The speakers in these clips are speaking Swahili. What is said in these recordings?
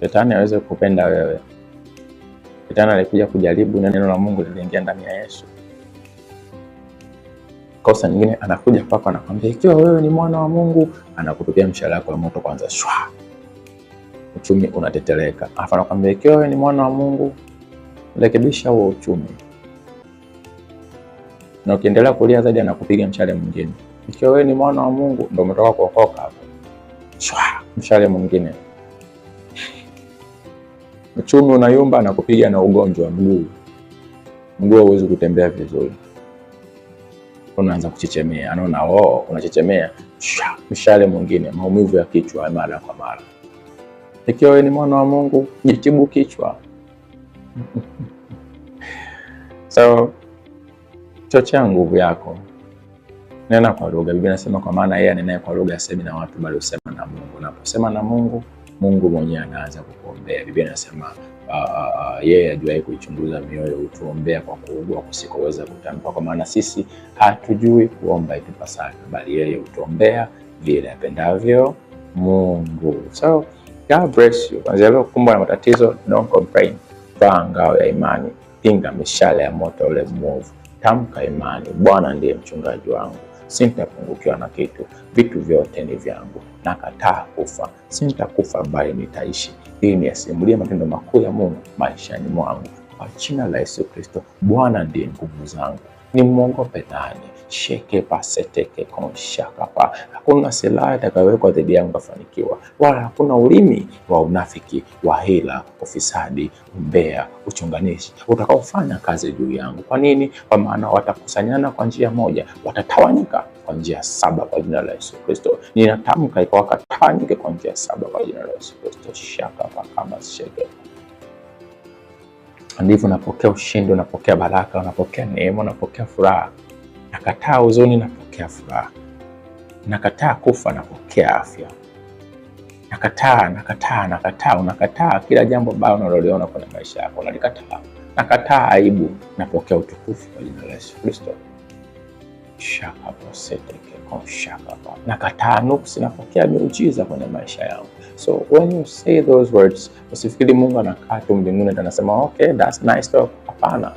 Shetani hawezi kupenda wewe. Shetani alikuja kujaribu na neno la Mungu liliingia ndani ya Yesu. Kosa nyingine, anakuja kwako anakuambia ikiwa wewe ni mwana wa Mungu, anakutupia mshale wako wa moto kwanza shwa. Uchumi unateteleka. Alafu anakuambia ikiwa wewe ni mwana wa Mungu, rekebisha huo uchumi. Na ukiendelea kulia zaidi anakupiga mshale mwingine. Ikiwa wewe ni mwana wa Mungu, ndio umetoka kuokoka hapo. Shwa, mshale mwingine. Uchumi unayumba, anakupiga na ugonjwa wa mguu. Mguu hauwezi kutembea vizuri. Unaanza kuchechemea, anaona unachechemea, mshale mwingine, maumivu ya kichwa mara kwa mara. Ikiwa wewe ni mwana wa Mungu, jitibu kichwa. So chochea nguvu yako. Nena kwa lugha. Biblia inasema kwa maana yeye anenaye kwa lugha asemi na watu bali usema na Mungu. Unaposema na Mungu, Mungu mwenyewe anaanza kukuombea. Biblia inasema yeye ajuaye kuichunguza mioyo hutuombea kwa kuugua kusikoweza kutamka, kwa maana sisi hatujui kuomba itupasavyo, bali yeye hutuombea vile apendavyo Mungu. So God bless you. Kwanza leo kukumbwa na matatizo, don't complain. Vaa ngao ya imani, pinga mishale ya moto ule mwovu. Tamka imani, Bwana ndiye mchungaji wangu, sintapungukiwa na kitu, vitu vyote ni vyangu. Nakataa kufa, sintakufa bali nitaishi. Hii ni yasimulia matendo makuu ya Mungu maishani mwangu. Kwa jina la Yesu Kristo, Bwana ndiye nguvu zangu. Nimwogope nani? Sheke paseteke konshakapa. Hakuna silaha itakayowekwa dhidi yangu kufanikiwa, wala hakuna ulimi wa unafiki, wa hila, ufisadi, umbea, uchonganishi utakaofanya kazi juu yangu. Kwa nini? Kwa maana watakusanyana kwa njia moja, watatawanyika kwa njia saba kwa jina la Yesu Kristo. Ninatamka wakatawanyike kwa njia saba kwa jina la Yesu Kristo. Shakapa kama sheke. Ndivyo unapokea ushindi, unapokea baraka, unapokea neema, unapokea furaha. Nakataa huzuni, napokea furaha. Nakataa kufa, napokea afya. Unakataa kila jambo baya unaloliona kwenye maisha yako, unalikataa. Nakataa aibu, napokea utukufu kwa jina la Yesu Kristo. Nakataa nuksi, napokea miujiza kwenye maisha yangu. So when you say those words, usifikiri Mungu anakaa tu mbinguni na anasema okay, that's nice talk. Hapana.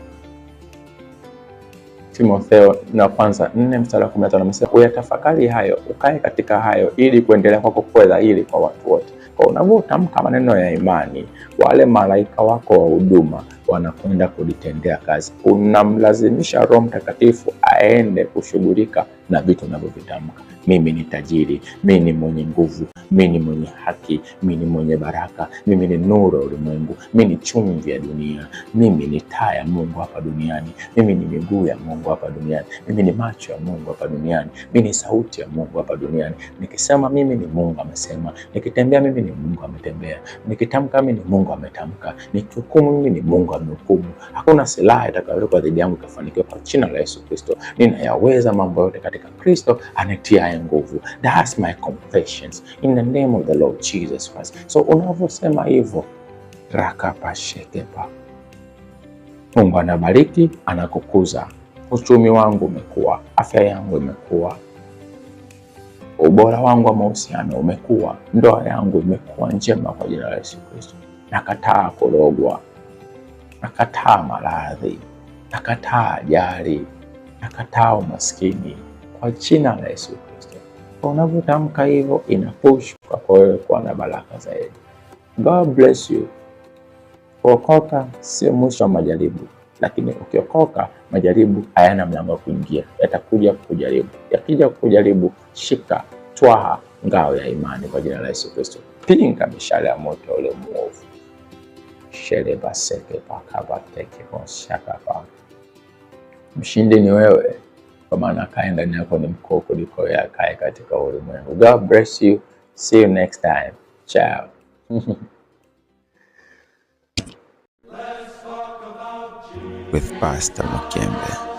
Timotheo na kwanza 4:15 anasema uyatafakari hayo, ukae katika hayo ili kuendelea kwako kuwa dhahiri kwa watu wote. Kwa unavyotamka maneno ya imani, wale malaika wako wa huduma wanakwenda kulitendea kazi. Unamlazimisha Roho Mtakatifu aende kushughulika na vitu unavyovitamka. Mimi ni tajiri, mimi ni mwenye nguvu, mimi ni mwenye haki, mimi ni mwenye baraka, mimi ni nuru ya ulimwengu, mimi ni chumvi ya dunia, mimi ni taa ya Mungu hapa duniani, mimi ni miguu ya Mungu hapa duniani, mimi ni macho ya Mungu hapa duniani, mimi ni sauti ya Mungu hapa duniani. Nikisema mimi ni Mungu amesema, nikitembea mimi ni Mungu ametembea, nikitamka mimi ni Mungu ametamka, nikihukumu mimi ni Mungu amehukumu. Hakuna silaha itakayowekwa dhidi yangu ikafanikiwa kwa jina la Yesu Kristo. Ninayaweza mambo yote katika Kristo anitiaye nguvu. That's my confessions in the name of the Lord Jesus Christ. So unavyosema hivyo, rakapashekepa, Mungu anabariki, anakukuza. Uchumi wangu umekuwa, afya yangu imekuwa, ubora wangu wa mahusiano umekuwa, ndoa yangu imekuwa njema kwa jina la Yesu Kristo. Nakataa kurogwa, nakataa maradhi, nakataa ajali, nakataa umaskini kwa jina la Yesu Kristo. Kwa unavyotamka hivyo, inapush kwa wewe kuwa na baraka zaidi. God bless you. Kuokoka sio mwisho wa majaribu, lakini ukiokoka majaribu hayana mlango wa kuingia, yatakuja kukujaribu. Yakija kukujaribu, shika twaha ngao ya imani kwa jina la Yesu Kristo. Pinga mishale ya moto ule mwovu. Mshindi ni wewe, kwa maana kae ndani yako ni mkuu kuliko yeye akae katika ulimwengu. God bless you. See you next time. Ciao. With Pastor Mukembe.